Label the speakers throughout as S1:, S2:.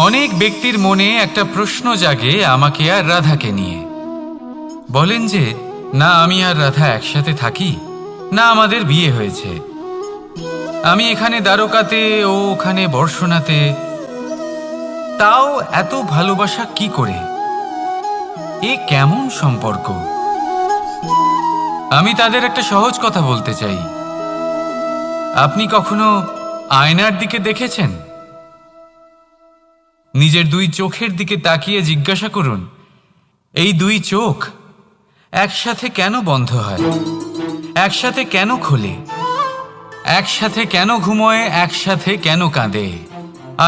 S1: অনেক ব্যক্তির মনে একটা প্রশ্ন জাগে আমাকে আর রাধাকে নিয়ে। বলেন যে না আমি আর রাধা একসাথে থাকি, না আমাদের বিয়ে হয়েছে, আমি এখানে দ্বারকাতে ও ওখানে বর্ষণাতে, তাও এত ভালোবাসা কি করে? এ কেমন সম্পর্ক? আমি তাদের একটা সহজ কথা বলতে চাই। আপনি কখনো আয়নার দিকে দেখেছেন? নিজের দুই চোখের দিকে তাকিয়ে জিজ্ঞাসা করুন, এই দুই চোখ একসাথে কেন বন্ধ হয়, একসাথে কেন খোলে, একসাথে কেন ঘুমোয়, একসাথে কেন কাঁদে?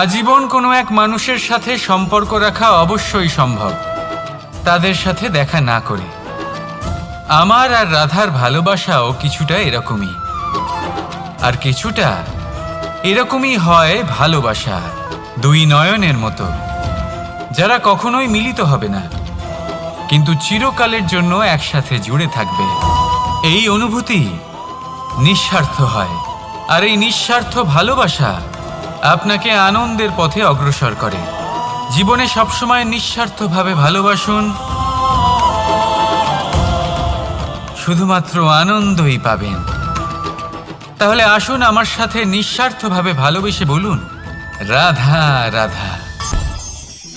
S1: আজীবন কোনো এক মানুষের সাথে সম্পর্ক রাখা অবশ্যই সম্ভব, তাদের সাথে দেখা না করে। আমার আর রাধার ভালোবাসাও কিছুটা এরকমই, আর কিছুটা এরকমই হয় ভালোবাসা দুই নয়নের মতো, যারা কখনোই মিলিত হবে না কিন্তু চিরকালের জন্য একসাথে জুড়ে থাকবে। এই অনুভূতি নিঃস্বার্থ হয়, আর এই নিঃস্বার্থ ভালোবাসা আপনাকে আনন্দের পথে অগ্রসর করে। জীবনে সবসময় নিঃস্বার্থভাবে ভালোবাসুন, শুধুমাত্র আনন্দই পাবেন। তাহলে আসুন আমার সাথে নিঃস্বার্থভাবে ভালোবেসে বলুন, রাধা রাধা।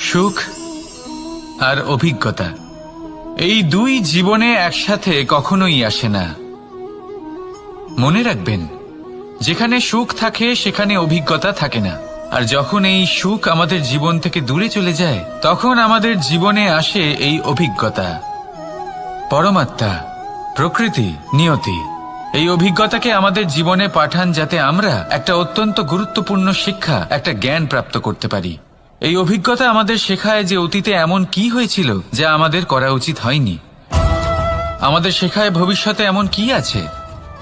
S1: সুখ আর অভিজ্ঞতা, এই দুই জীবনে একসাথে কখনোই আসে না। মনে রাখবেন, যেখানে সুখ থাকে সেখানে অভিজ্ঞতা থাকে না। আর যখন এই সুখ আমাদের জীবন থেকে দূরে চলে যায়, তখন আমাদের জীবনে আসে এই অভিজ্ঞতা। পরমাত্মা, প্রকৃতি, নিয়তি এই অভিজ্ঞতাকে আমাদের জীবনে পাঠান, যাতে আমরা একটা অত্যন্ত গুরুত্বপূর্ণ শিক্ষা, একটা জ্ঞান প্রাপ্ত করতে পারি। এই অভিজ্ঞতা আমাদের শেখায় যে অতীতে এমন কি হয়েছিল যা আমাদের করা উচিত হয়নি। আমাদের শেখায় ভবিষ্যতে এমন কি আছে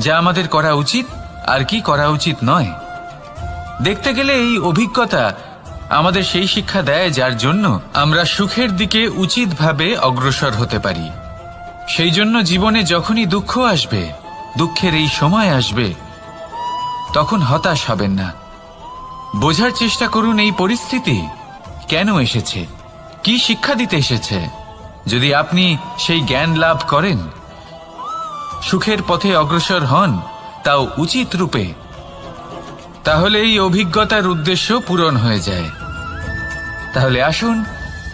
S1: যা আমাদের করা উচিত আর কি করা উচিত নয়। দেখতে গেলে এই অভিজ্ঞতা আমাদের সেই শিক্ষা দেয় যার জন্য আমরা সুখের দিকে উচিতভাবে অগ্রসর হতে পারি। সেই জন্য জীবনে যখনই দুঃখ আসবে, দুঃখের এই সময় আসবে, তখন হতাশ হবেন না। বোঝার চেষ্টা করুন এই পরিস্থিতি কেন এসেছে, কি শিক্ষা দিতে এসেছে। যদি আপনি সেই জ্ঞান লাভ করেন, সুখের পথে অগ্রসর হন, তাও উচিত রূপে, তাহলে এই অভিজ্ঞতার উদ্দেশ্য পূরণ হয়ে যায়। তাহলে আসুন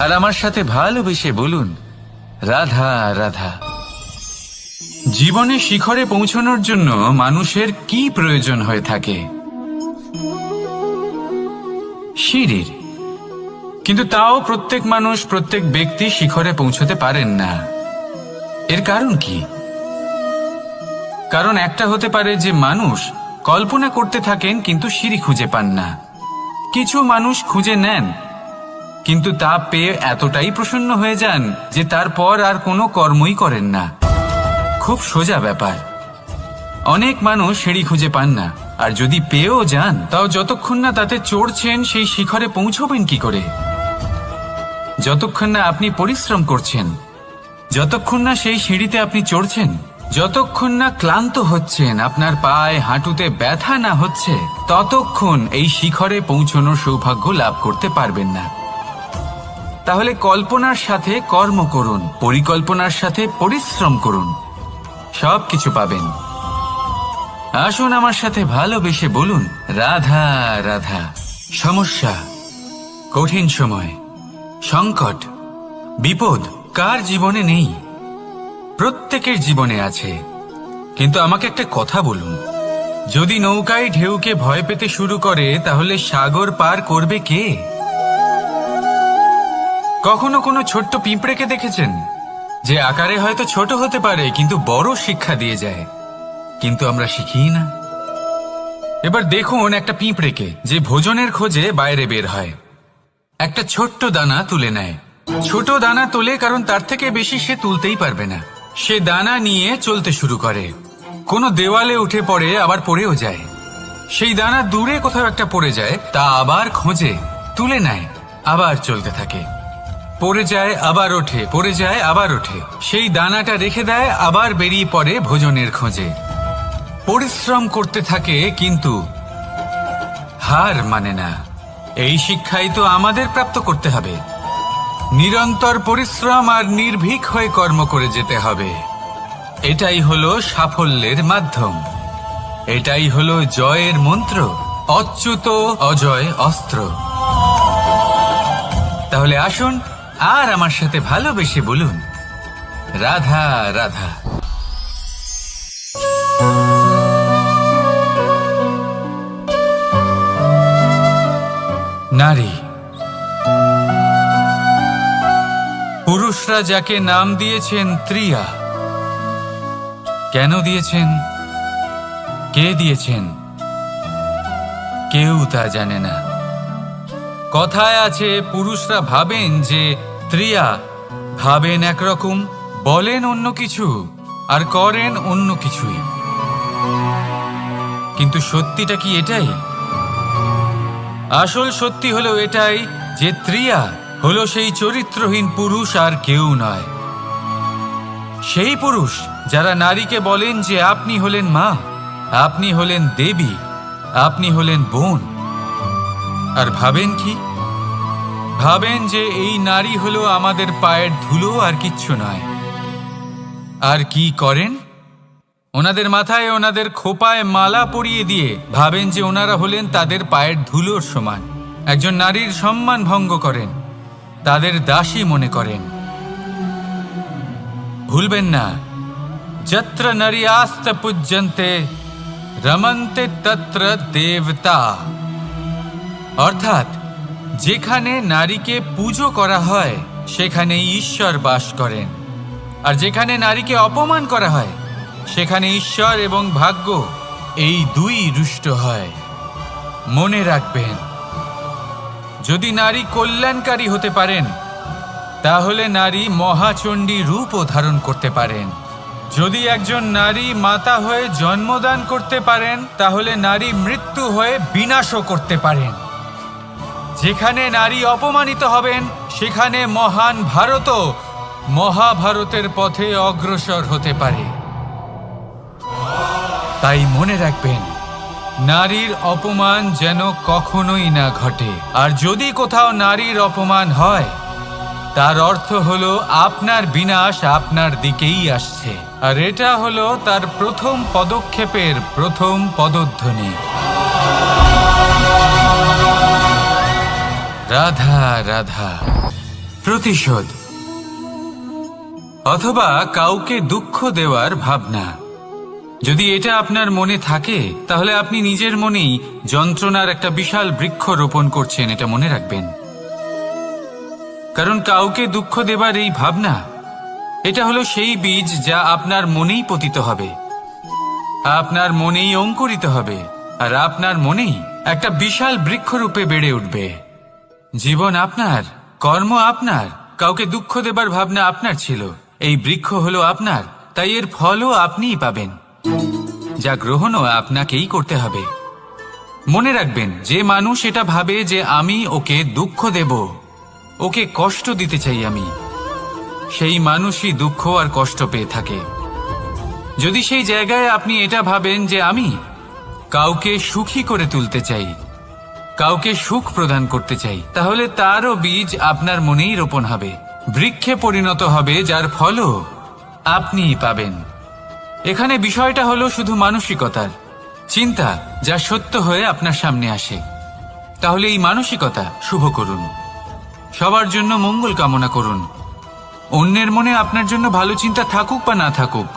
S1: আর আমার সাথে ভালোবেসে বলুন, রাধা রাধা। জীবনে শিখরে পৌঁছানোর জন্য মানুষের কি প্রয়োজন হয়ে থাকে? সিঁড়ির। কিন্তু তাও প্রত্যেক মানুষ, প্রত্যেক ব্যক্তি শিখরে পৌঁছতে পারেন না। এর কারণ কি? কারণ একটা হতে পারে যে মানুষ কল্পনা করতে থাকেন কিন্তু সিঁড়ি খুঁজে পান না। কিছু মানুষ খুঁজে নেন কিন্তু তা পেয়ে এতটাই প্রসন্ন হয়ে যান যে তারপর আর কোনো কর্মই করেন না। খুব সোজা ব্যাপার। অনেক মানুষ সিঁড়ি খুঁজে পান না, আর যদি পেয়েও যান তাও যতক্ষণ না তাতে চড়ছেন সেই শিখরে পৌঁছবেন কি করে? যতক্ষণ না আপনি পরিশ্রম করছেন, যতক্ষণ না সেই সিঁড়িতে আপনি চড়ছেন, যতক্ষণ না ক্লান্ত হচ্ছেন, আপনার পায়ে হাঁটুতে ব্যথা না হচ্ছে, ততক্ষণ এই শিখরে পৌঁছানোর সৌভাগ্য লাভ করতে পারবেন না। তাহলে কল্পনার সাথে কর্ম করুন, পরিকল্পনার সাথে পরিশ্রম করুন, সব কিছু পাবেন। আসুন আমার সাথে ভালোবেসে বলুন, রাধা রাধা। সমস্যা, কঠিন সময়, সংকট, বিপদ কার জীবনে নেই? প্রত্যেকের জীবনে আছে। কিন্তু আমাকে একটা কথা বলুন, যদি নৌকায় ঢেউকে ভয় পেতে শুরু করে, তাহলে সাগর পার করবে কে? কখনো কোনো ছোট্ট পিঁপড়েকে দেখেছেন, যে আকারে হয়তো ছোট হতে পারে কিন্তু বড় শিক্ষা দিয়ে যায়? কিন্তু আমরা শিখি না। এবার দেখুন একটা পিঁপড়েকে, যে ভোজনের খোঁজে বাইরে বের হয়, একটা ছোট্ট দানা তুলে নেয়। ছোট দানা তোলে কারণ তার থেকে বেশি সে তুলতেই পারবে না। সে দানা নিয়ে চলতে শুরু করে, কোনো দেওয়ালে উঠে পড়ে, আবার পড়েও যায়। সেই দানা দূরে কোথাও একটা পড়ে যায়, তা আবার খোঁজে, তুলে নেয়, আবার চলতে থাকে। পড়ে যায়, আবার ওঠে, পড়ে যায়, আবার ওঠে। সেই দানাটা রেখে দেয়, আবার বেরিয়ে পড়ে ভোজনের খোঁজে। পরিশ্রম করতে থাকে কিন্তু হার মানে না। এই শিক্ষাই তো আমাদের প্রাপ্ত করতে হবে। নিরন্তর পরিশ্রম আর নির্ভীক হয়ে কর্ম করে যেতে হবে। এটাই হলো সাফল্যের মাধ্যম। এটাই হলো জয়ের মন্ত্র, অচ্যুত অজয় অস্ত্র। তাহলে আসুন আর আমার সাথে ভালোবেসে বলুন, রাধা রাধা। নারী, পুরুষরা যাকে নাম দিয়েছেন ত্রিয়া, কেন দিয়েছেন, কে দিয়েছেন, কেউ তা জানে না। কথায় আছে, পুরুষরা ভাবেন যে ত্রিয়া, ভাবেন একরকম, বলেন অন্য কিছু, আর করেন অন্য কিছুই। কিন্তু সত্যিটা কি এটাই? আসল সত্যি হলো এটাই যে ত্রিয়া হলো সেই চরিত্রহীন পুরুষ আর কেউ নয়। সেই পুরুষ যারা নারীকে বলেন যে আপনি হলেন মা, আপনি হলেন দেবী, আপনি হলেন বোন। আর ভাবেন কি? ভাবেন যে এই নারী হলো আমাদের পায়ের ধুলো আর কিচ্ছু নয়। আর কি করেন? ওনাদের মাথায়, ওনাদের খোপায় মালা পরিয়ে দিয়ে ভাবেন যে ওনারা হলেন তাদের পায়ের ধুলোর সমান। একজন নারীর সম্মান ভঙ্গ করেন, তাদের দাসী মনে করেন। ভুলবেন না, যত্র নারী আস্ত পূজ্যন্তে রমন্তে তত্র দেবতা। অর্থাৎ যেখানে নারীকে পুজো করা হয় সেখানে ঈশ্বর বাস করেন, আর যেখানে নারীকে অপমান করা হয় সেখানে ঈশ্বর এবং ভাগ্য এই দুই রুষ্ট হয়। মনে রাখবেন, যদি নারী কল্যাণকারী হতে পারেন তাহলে নারী মহাচণ্ডী রূপও ধারণ করতে পারেন। যদি একজন নারী মাতা হয়ে জন্মদান করতে পারেন তাহলে নারী মৃত্যু হয়ে বিনাশও করতে পারেন। যেখানে নারী অপমানিত হবেন সেখানে মহান ভারতও মহাভারতের পথে অগ্রসর হতে পারে। তাই মনে রাখবেন, নারীর অপমান যেন কখনোই না ঘটে। আর যদি কোথাও নারীর অপমান হয় তার অর্থ হলো আপনার বিনাশ আপনার দিকেই আসছে। আর এটা হলো তার প্রথম পদক্ষেপের প্রথম পদধ্বনি। রাধা রাধা। প্রতিশোধ অথবা কাউকে দুঃখ দেওয়ার ভাবনা, যদি এটা আপনার মনে থাকে তাহলে আপনি নিজের মনেই যন্ত্রণার একটা বিশাল বৃক্ষ রোপণ করছেন, এটা মনে রাখবেন। কারণ কাউকে দুঃখ দেবার এই ভাবনা, এটা হলো সেই বীজ যা আপনার মনেই পতিত হবে, আপনার মনেই অঙ্কুরিত হবে, আর আপনার মনেই একটা বিশাল বৃক্ষরূপে বেড়ে উঠবে। জীবন আপনার, কর্ম আপনার, কাউকে দুঃখ দেবার ভাবনা আপনার ছিল, এই বৃক্ষ হলো আপনার, তাই এর ফলও আপনিই পাবেন, যা গ্রহণও আপনাকেই করতে হবে। মনে রাখবেন, যে মানুষ এটা ভাবে যে আমি ওকে দুঃখ দেব, ওকে কষ্ট দিতে চাই আমি, সেই মানুষই দুঃখ আর কষ্ট পেয়ে থাকে। যদি সেই জায়গায় আপনি এটা ভাবেন যে আমি কাউকে সুখী করে তুলতে চাই, কাউকে সুখ প্রদান করতে চাই, তাহলে তারও বীজ আপনার মনেই রোপণ হবে, বৃক্ষে পরিণত হবে, যার ফলও আপনিই পাবেন। এখানে বিষয়টা হলো শুধু মানসিকতার চিন্তা, যা সত্য হয়ে আপনার সামনে আসে। তাহলে এই মানসিকতা শুভ করুন, সবার জন্য মঙ্গল কামনা করুন। অন্যের মনে আপনার জন্য ভালো চিন্তা থাকুক বা না থাকুক,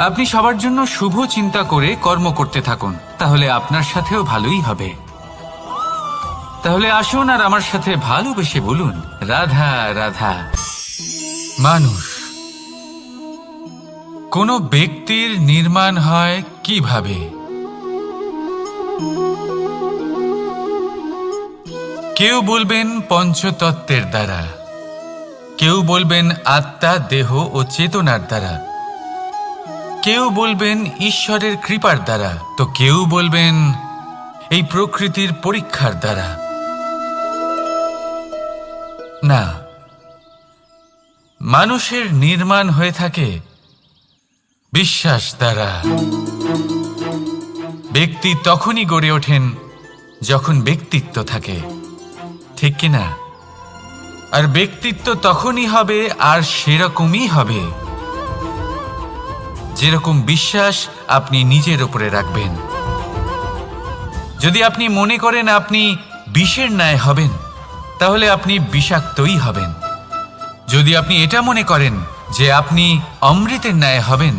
S1: আপনি সবার জন্য শুভ চিন্তা করে কর্ম করতে থাকুন, তাহলে আপনার সাথেও ভালোই হবে। তাহলে আসুন আর আমার সাথে ভালোবেসে বলুন, রাধা রাধা। মানুষ, কোনো ব্যক্তির নির্মাণ হয় কিভাবে? কেউ বলবেন পঞ্চতত্ত্বের দ্বারা, কেউ বলবেন আত্মা, দেহ ও চেতনার দ্বারা, কেউ বলবেন ঈশ্বরের কৃপার দ্বারা, তো কেউ বলবেন এই প্রকৃতির পরীক্ষার দ্বারা। না, মানুষের নির্মাণ হয়ে থাকে বিশ্বাস দ্বারা। ব্যক্তি তখনই গড়ে ওঠেন যখন ব্যক্তিত্ব থাকে, ঠিক কিনা? আর ব্যক্তিত্ব তখনই হবে আর সেরকমই হবে যেরকম বিশ্বাস আপনি নিজের উপরে রাখবেন। যদি আপনি মনে করেন আপনি বিষের ন্যায় হবেন, তাহলে আপনি বিষাক্তই হবেন। যদি আপনি এটা মনে করেন যে আপনি অমৃতের ন্যায় হবেন,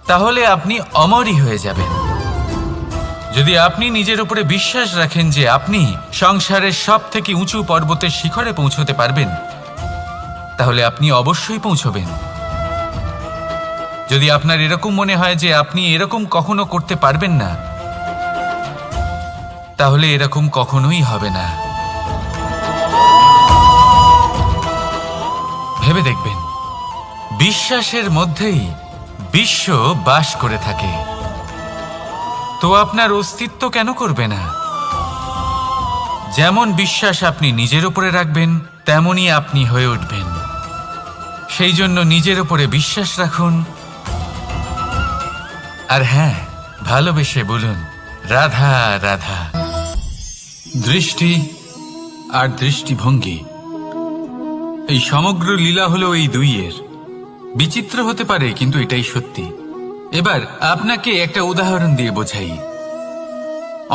S1: তাহলে আপনি অমরই হয়ে যাবেন। যদি আপনি নিজের উপরে বিশ্বাস রাখেন যে আপনি সংসারের সব থেকে উঁচু পর্বতের শিখরে পৌঁছতে পারবেন, তাহলে আপনি অবশ্যই পৌঁছবেন। যদি আপনার এরকম মনে হয় যে আপনি এরকম কখনো করতে পারবেন না, তাহলে এরকম কখনোই হবে না। ভেবে দেখবেন, বিশ্বাসের মধ্যেই বিশ্ব বাস করে থাকে। তো আপনার অস্তিত্ব কেন করবে না? যেমন বিশ্বাস আপনি নিজের উপরে রাখবেন, তেমনই আপনি হয়ে উঠবেন। সেই জন্য নিজের উপরে বিশ্বাস রাখুন। আর হ্যাঁ, ভালোবেসে বলুন রাধা রাধা। দৃষ্টি আর দৃষ্টিভঙ্গি, এই সমগ্র লীলা হলো এই দুইয়ের। বিচিত্র হতে পারে, কিন্তু এটাই সত্যি। এবার আপনাকে একটা উদাহরণ দিয়ে বোঝাই।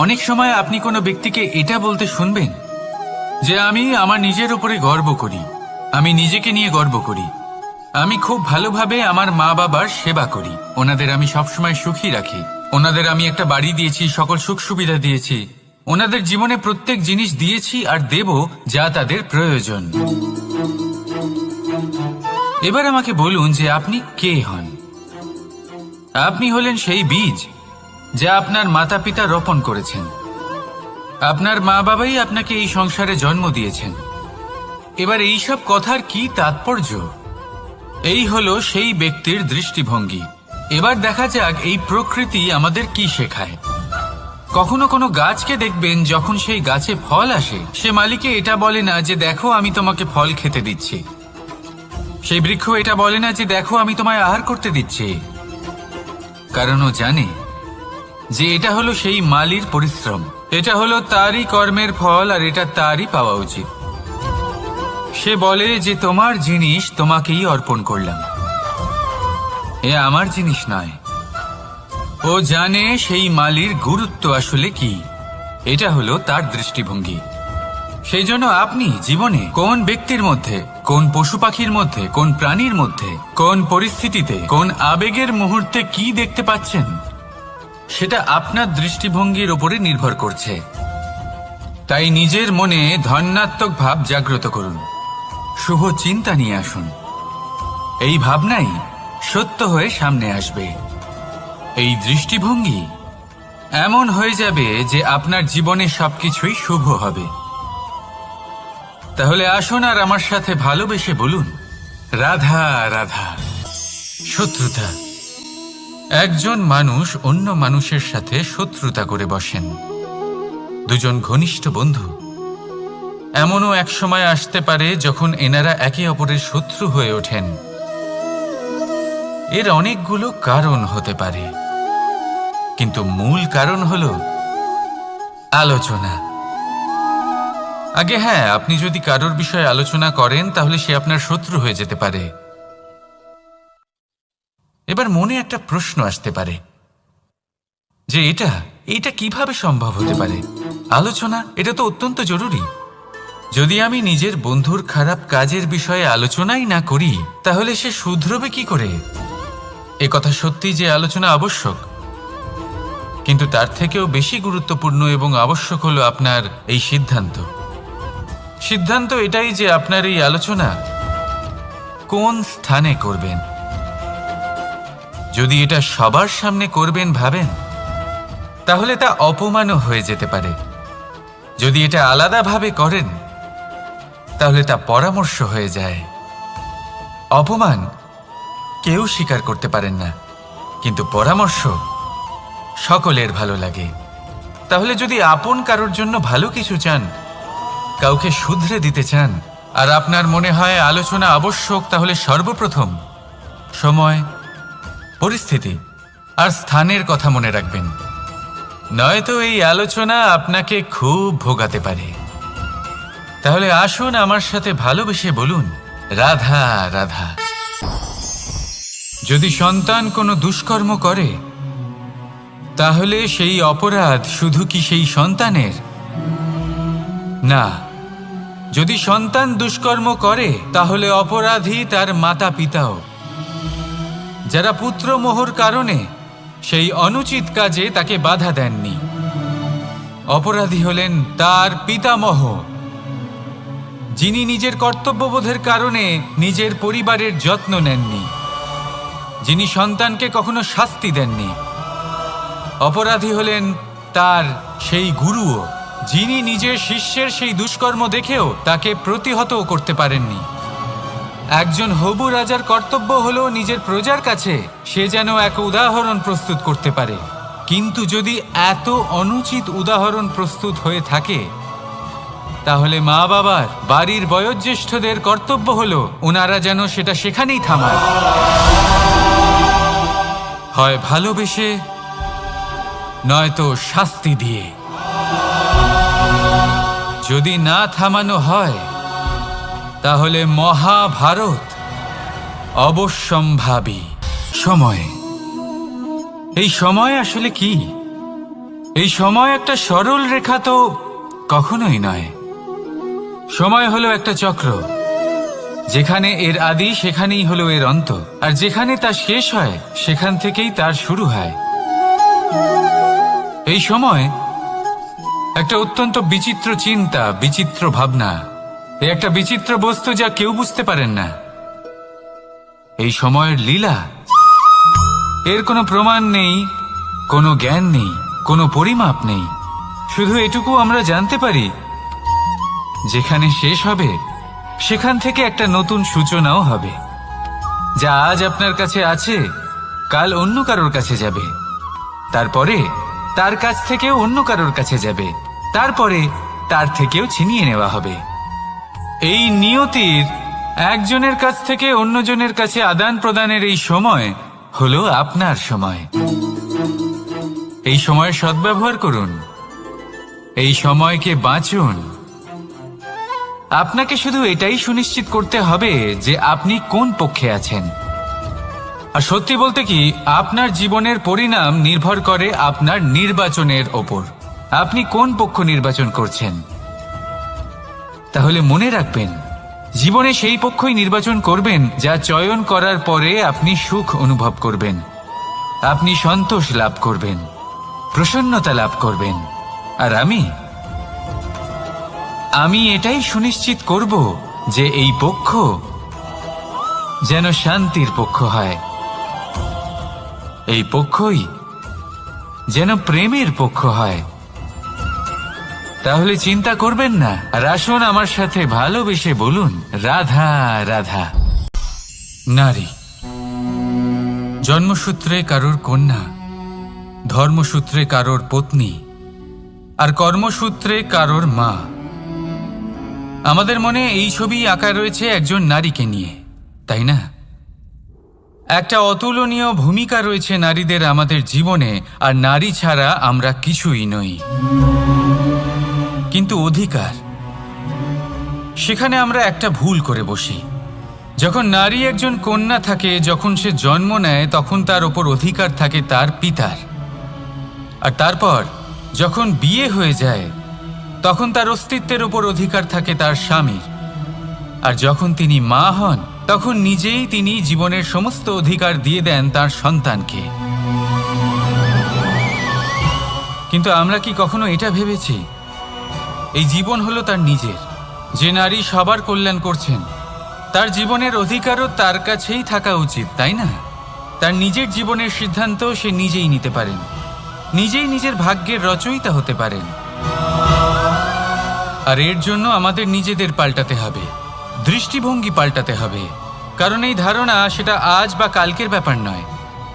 S1: অনেক সময় আপনি কোনো ব্যক্তিকে এটা বলতে শুনবেন যে আমি আমার নিজের উপরে গর্ব করি, আমি নিজেকে নিয়ে গর্ব করি, আমি খুব ভালোভাবে আমার মা বাবার সেবা করি, ওনাদের আমি সবসময় সুখী রাখি, ওনাদের আমি একটা বাড়ি দিয়েছি, সকল সুখ সুবিধা দিয়েছি, ওনাদের জীবনে প্রত্যেক জিনিস দিয়েছি আর দেব যা তাদের প্রয়োজন। এবার আমাকে বলুন যে আপনি কে হন? আপনি হলেন সেই বীজ যা আপনার মাতা পিতা রোপণ করেছেন। আপনার মা বাবাই আপনাকে এই সংসারে জন্ম দিয়েছেন। এবার এইসব কথার কি তাৎপর্য? এই হলো সেই ব্যক্তির দৃষ্টিভঙ্গি। এবার দেখা যাক এই প্রকৃতি আমাদের কি শেখায়। কখনো কোনো গাছকে দেখবেন, যখন সেই গাছে ফল আসে, সে মালিকে এটা বলে না যে দেখো আমি তোমাকে ফল খেতে দিচ্ছি। সেই বৃক্ষ এটা বলে না যে দেখো আমি তোমায় আহার করতে দিচ্ছি, কারণ ও জানে যে এটা হলো সেই মালির পরিশ্রম, এটা হলো তারই কর্মের ফল, আর এটা তারই পাওয়া উচিত। সে বলে যে তোমার জিনিস তোমাকেই অর্পণ করলাম, এ আমার জিনিস নয়। ও জানে সেই মালির গুরুত্ব আসলে কি। এটা হলো তার দৃষ্টিভঙ্গি। সেই জন্য আপনি জীবনে কোন ব্যক্তির মধ্যে, কোন পশু পাখির মধ্যে, কোন প্রাণীর মধ্যে, কোন পরিস্থিতিতে, কোন আবেগের মুহূর্তে কি দেখতে পাচ্ছেন, সেটা আপনার দৃষ্টিভঙ্গির উপরে নির্ভর করছে। তাই নিজের মনে ধন্যাত্মক ভাব জাগ্রত করুন, শুভ চিন্তা নিয়ে আসুন। এই ভাবনাই সত্য হয়ে সামনে আসবে। এই দৃষ্টিভঙ্গি এমন হয়ে যাবে যে আপনার জীবনে সবকিছুই শুভ হবে। তাহলে আসুন আর আমার সাথে ভালোবেসে বলুন রাধা রাধা। শত্রুতা, একজন মানুষ অন্য মানুষের সাথে শত্রুতা করে বসেন। দুজন ঘনিষ্ঠ বন্ধু, এমনও এক সময় আসতে পারে যখন এনারা একে অপরের শত্রু হয়ে ওঠেন। এর অনেকগুলো কারণ হতে পারে, কিন্তু মূল কারণ হলো আলোচনা। আগে হ্যাঁ, আপনি যদি কারোর বিষয়ে আলোচনা করেন তাহলে সে আপনার শত্রু হয়ে যেতে পারে। এবার মনে একটা প্রশ্ন আসতে পারে যে এটা কিভাবে সম্ভব হতে পারে? আলোচনা, এটা তো অত্যন্ত জরুরি। যদি আমি নিজের বন্ধুর খারাপ কাজের বিষয়ে আলোচনাই না করি, তাহলে সে শুধরবে কি করে? এ কথা সত্যি যে আলোচনা আবশ্যক, কিন্তু তার থেকেও বেশি গুরুত্বপূর্ণ এবং আবশ্যক হলো আপনার এই সিদ্ধান্ত। সিদ্ধান্ত এটাই যে আপনার এই আলোচনা কোন স্থানে করবেন। যদি এটা সবার সামনে করবেন ভাবেন, তাহলে তা অপমানও হয়ে যেতে পারে। যদি এটা আলাদাভাবে করেন, তাহলে তা পরামর্শ হয়ে যায়। অপমান কেউ স্বীকার করতে পারেন না, কিন্তু পরামর্শ সকলের ভালো লাগে। তাহলে যদি আপন কারোর জন্য ভালো কিছু চান, কাউকে শুধরে দিতে চান, আর আপনার মনে হয় আলোচনা আবশ্যক, তাহলে সর্বপ্রথম সময়, পরিস্থিতি আর স্থানের কথা মনে রাখবেন। নয়তো এই আলোচনা আপনাকে খুব ভোগাতে পারে। তাহলে আসুন আমার সাথে ভালোবেসে বলুন, রাধা রাধা। যদি সন্তান কোনো দুষ্কর্ম করে, তাহলে সেই অপরাধ শুধু কি সেই সন্তানের? না, যদি সন্তান দুষ্কর্ম করে তাহলে অপরাধী তার মাতা পিতাও, যারা পুত্রমোহর কারণে সেই অনুচিত কাজে তাকে বাধা দেননি। অপরাধী হলেন তার পিতামহ, যিনি নিজের কর্তব্যবোধের কারণে নিজের পরিবারের যত্ন নেননি, যিনি সন্তানকে কখনো শাস্তি দেননি। অপরাধী হলেন তার সেই গুরুও, যিনি নিজের শিষ্যের সেই দুষ্কর্ম দেখেও তাকে প্রতিহত করতে পারেননি। একজন হবু রাজার কর্তব্য হলো নিজের প্রজার কাছে সে যেন এক উদাহরণ প্রস্তুত করতে পারে, কিন্তু যদি এত অনুচিত উদাহরণ প্রস্তুত হয়ে থাকে, তাহলে মা বাবার, বাড়ির বয়োজ্যেষ্ঠদের কর্তব্য হলো ওনারা যেন সেটা সেখানেই থামায়, হয় ভালোবেসে নয়তো শাস্তি দিয়ে। যদি না থামানো হয় তাহলে মহাভারত অবশ্যম্ভাবী। সময়, এই সময় আসলে কি? এই সময় একটা সরল রেখা তো কখনোই নয়। সময় হলো একটা চক্র, যেখানে এর আদি সেখানেই হলো এর অন্ত, আর যেখানে তা শেষ হয় সেখান থেকেই তার শুরু হয়। এই সময় একটা অত্যন্ত বিচিত্র চিন্তা, বিচিত্র ভাবনা, একটা বিচিত্র বস্তু যা কেউ বুঝতে পারেন না। এই সময়ের লীলা, এর কোনো প্রমাণ নেই, কোনো জ্ঞান নেই, কোনো পরিমাপ নেই। শুধু এটুকু আমরা জানতে পারি, যেখানে শেষ হবে সেখান থেকে একটা নতুন সূচনাও হবে। যা আজ আপনার কাছে আছে কাল অন্য কারোর কাছে যাবে, তারপরে তার কাছ থেকেও অন্য কারোর কাছে যাবে, তারপরে তার থেকেও ছিনিয়ে নেওয়া হবে। এই নিয়তির একজনের কাছ থেকে অন্যজনের কাছে আদান প্রদানের এই সময় হলো আপনার সময়। এই সময়ের সদ্ব্যবহার করুন, এই সময়কে বাঁচুন। আপনাকে শুধু এটাই সুনিশ্চিত করতে হবে যে আপনি কোন পক্ষে আছেন। আর সত্যি বলতে কি, আপনার জীবনের পরিণাম নির্ভর করে আপনার নির্বাচনের ওপর। আপনি কোন পক্ষ নির্বাচন করছেন। তাহলে মনে রাখবেন, জীবনে সেই পক্ষই নির্বাচন করবেন যা চয়ন করার পরে আপনি সুখ অনুভব করবেন, আপনি সন্তোষ লাভ করবেন, প্রসন্নতা লাভ করবেন। আর আমি এটাই সুনিশ্চিত করব যে এই পক্ষ যেন শান্তির পক্ষ হয়, এই পক্ষই যেন প্রেমের পক্ষ হয়। তাহলে চিন্তা করবেন না, আর আসুন আমার সাথে ভালোবেসে বলুন, রাধা রাধা। নারী জন্মসূত্রে কারোর কন্যা, ধর্মসূত্রে কারোর পত্নী, আর কর্মসূত্রে কারোর মা। আমাদের মনে এই ছবি আঁকা রয়েছে একজন নারীকে নিয়ে, তাই না? একটা অতুলনীয় ভূমিকা রয়েছে নারীদের আমাদের জীবনে, আর নারী ছাড়া আমরা কিছুই নই। কিন্তু অধিকার, সেখানে আমরা একটা ভুল করে বসি। যখন নারী একজন কন্যা থাকে, যখন সে জন্ম নেয়, তখন তার ওপর অধিকার থাকে তার পিতার। আর তারপর যখন বিয়ে হয়ে যায়, তখন তার অস্তিত্বের ওপর অধিকার থাকে তার স্বামীর। আর যখন তিনি মা হন, তখন নিজেই তিনি জীবনের সমস্ত অধিকার দিয়ে দেন তার সন্তানকে। কিন্তু আমরা কি কখনো এটা ভেবেছি, এই জীবন হলো তার নিজের? যে নারী সবার কল্যাণ করছেন, তার জীবনের অধিকারও তার কাছেই থাকা উচিত, তাই না? তার নিজের জীবনের সিদ্ধান্ত সে নিজেই নিতে পারেন, নিজেই নিজের ভাগ্যের রচয়িতা হতে পারেন। আর এর জন্য আমাদের নিজেদের পাল্টাতে হবে, দৃষ্টিভঙ্গি পাল্টাতে হবে। কারণ এই ধারণা সেটা আজ বা কালকের ব্যাপার নয়,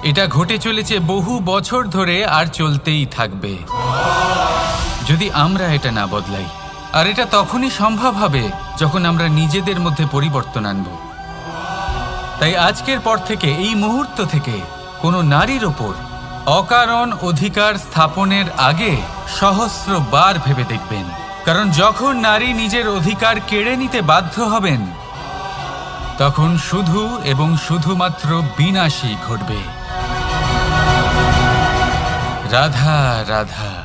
S1: এটা ঘটে চলেছে বহু বছর ধরে, আর চলতেই থাকবে যদি আমরা এটা না বদলাই। আর এটা তখনই সম্ভব হবে যখন আমরা নিজেদের মধ্যে পরিবর্তন আনব। তাই আজকের পর থেকে, এই মুহূর্ত থেকে, কোনো নারীর ওপর অকারণ অধিকার স্থাপনের আগে সহস্রবার ভেবে দেখবেন। কারণ যখন নারী নিজের অধিকার কেড়ে নিতে বাধ্য হবেন তখন শুধু এবং শুধুমাত্র বিনাশই ঘটবে। রাধা রাধা।